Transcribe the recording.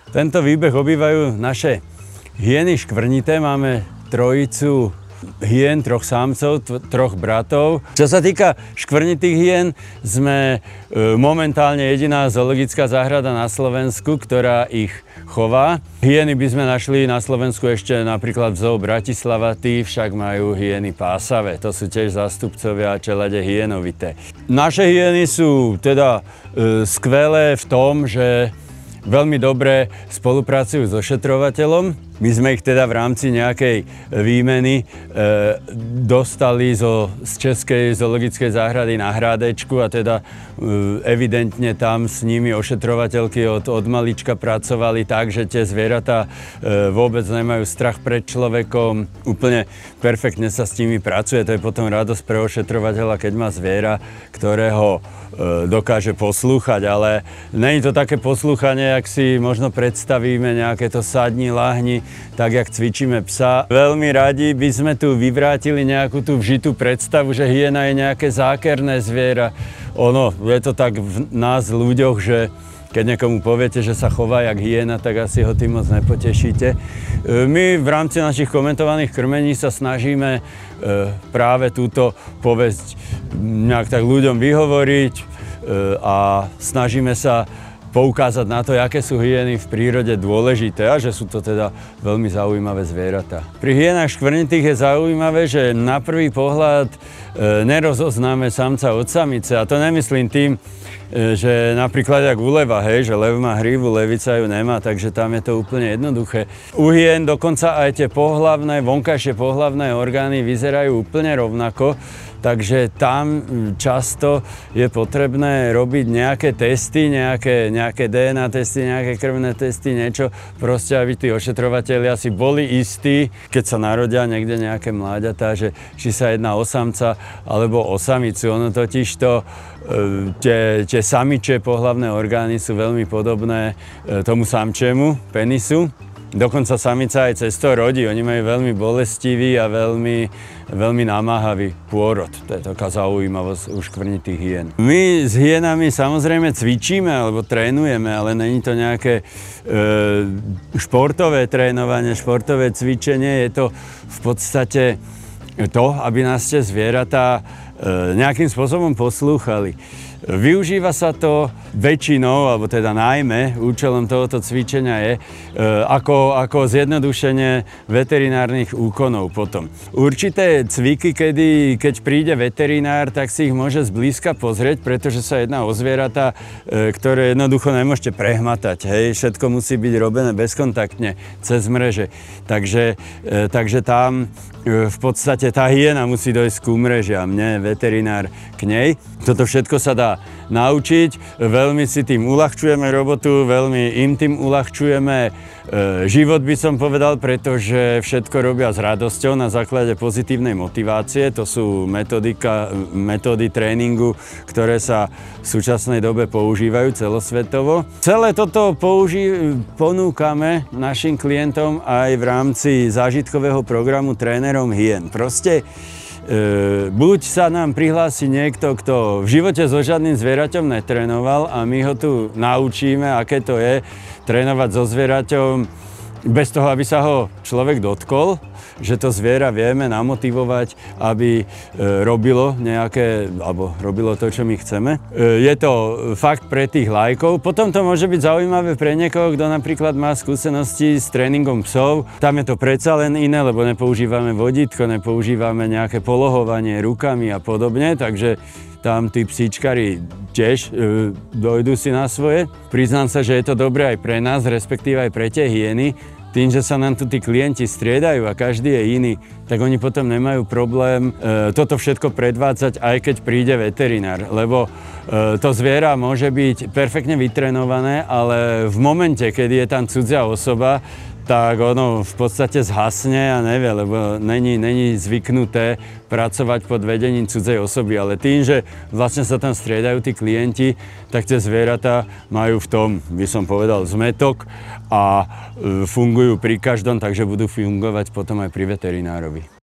Tento výbeh obývajú naše hyeny škvrnité. Máme trojicu hyen, troch sámcov, troch bratov. Čo sa týka škvrnitých hyen, sme momentálne jediná zoologická záhrada na Slovensku, ktorá ich chová. Hyeny by sme našli na Slovensku ešte napríklad v Zoo Bratislava, tí však majú hyeny pásavé. To sú tiež zástupcovia čelade hyenovité. Naše hyeny sú teda skvelé v tom, že veľmi dobre spolupracujú s ošetrovateľom. My sme ich teda v rámci nejakej výmeny dostali z Českej zoologickej záhrady na Hrádečku a teda evidentne tam s nimi ošetrovateľky od malička pracovali tak, že tie zvieratá vôbec nemajú strach pred človekom. Úplne perfektne sa s nimi pracuje. To je potom radosť pre ošetrovateľa, keď má zviera, ktorého dokáže poslúchať, ale nie je to také poslúchanie, ak si možno predstavíme nejaké to sadni, lahni, tak jak cvičíme psa. Veľmi radi by sme tu vyvrátili nejakú tú vžitú predstavu, že hyena je nejaké zákerné zviera. Ono, je to tak v nás ľuďoch, že keď niekomu poviete, že sa chová jak hyena, tak asi ho tým moc nepotešíte. My v rámci našich komentovaných krmení sa snažíme práve túto povesť nejak tak ľuďom vyhovoriť a snažíme sa poukázať na to, aké sú hyeny v prírode dôležité a že sú to teda veľmi zaujímavé zvieratá. Pri hyenách škvrnitých je zaujímavé, že na prvý pohľad nerozoznáme samca od samice. A to nemyslím tým, že napríklad jak u leva, hej, že lev má hrívu, levica ju nemá, takže tam je to úplne jednoduché. U hyen dokonca aj tie pohlavné, vonkajšie pohlavné orgány vyzerajú úplne rovnako, takže tam často je potrebné robiť nejaké testy, nejaké DNA testy, nejaké krvné testy, niečo, proste aby tí ošetrovatelia si boli istí, keď sa narodia niekde nejaké mláďatá, že či sa jedná o samca alebo o samicu. Ono totižto tie samičie pohlavné orgány sú veľmi podobné tomu samčiemu penisu. Dokonca samica aj cez to rodí. Oni majú veľmi bolestivý a veľmi namáhavý pôrod. To je taká zaujímavosť u škvrnitých hyen. My s hyenami samozrejme cvičíme alebo trénujeme, ale není to nejaké športové trénovanie, športové cvičenie. Je to v podstate to, aby nás tie zvieratá nejakým spôsobom poslúchali. Využíva sa to väčšinou, alebo teda najmä, účelom tohoto cvičenia je ako zjednodušenie veterinárnych úkonov potom. Určité cviky, keď príde veterinár, tak si ich môže zblízka pozrieť, pretože sa jedná o zvieratá, ktoré jednoducho nemôžete prehmatať. Hej? Všetko musí byť robené bezkontaktne, cez mreže. Takže tam v podstate tá hyena musí dojsť k úmrežiam, nie veterinár k nej. Toto všetko sa dá naučiť, veľmi si tým uľahčujeme robotu, veľmi im tým uľahčujeme život, by som povedal, pretože všetko robia s radosťou na základe pozitívnej motivácie. To sú metódy tréningu, ktoré sa v súčasnej dobe používajú celosvetovo. Celé toto ponúkame našim klientom aj v rámci zážitkového programu trénerom hyen. Proste buď sa nám prihlási niekto, kto v živote so žiadnym zvieraťom netrénoval a my ho tu naučíme, aké to je trénovať so zvieraťom bez toho, aby sa ho človek dotkol, že to zviera vieme namotivovať, aby robilo to, čo my chceme. Je to fakt pre tých laikov. Potom to môže byť zaujímavé pre niekoho, kto napríklad má skúsenosti s tréningom psov. Tam je to predsa len iné, lebo nepoužívame vodítko, nepoužívame nejaké polohovanie rukami a podobne, takže tam tí psíčkari tiež dojdu si na svoje. Priznám sa, že je to dobré aj pre nás, respektíve aj pre tie hyeny. Tým, že sa nám tu tí klienti striedajú a každý je iný, tak oni potom nemajú problém toto všetko predvádzať, aj keď príde veterinár. Lebo to zviera môže byť perfektne vytrenované, ale v momente, keď je tam cudzia osoba, tak ono v podstate zhasne a nevie, lebo není zvyknuté pracovať pod vedením cudzej osoby. Ale tým, že vlastne sa tam striedajú tí klienti, tak tie zvieratá majú v tom, by som povedal, zmätok a fungujú pri každom, takže budú fungovať potom aj pri veterinárovi.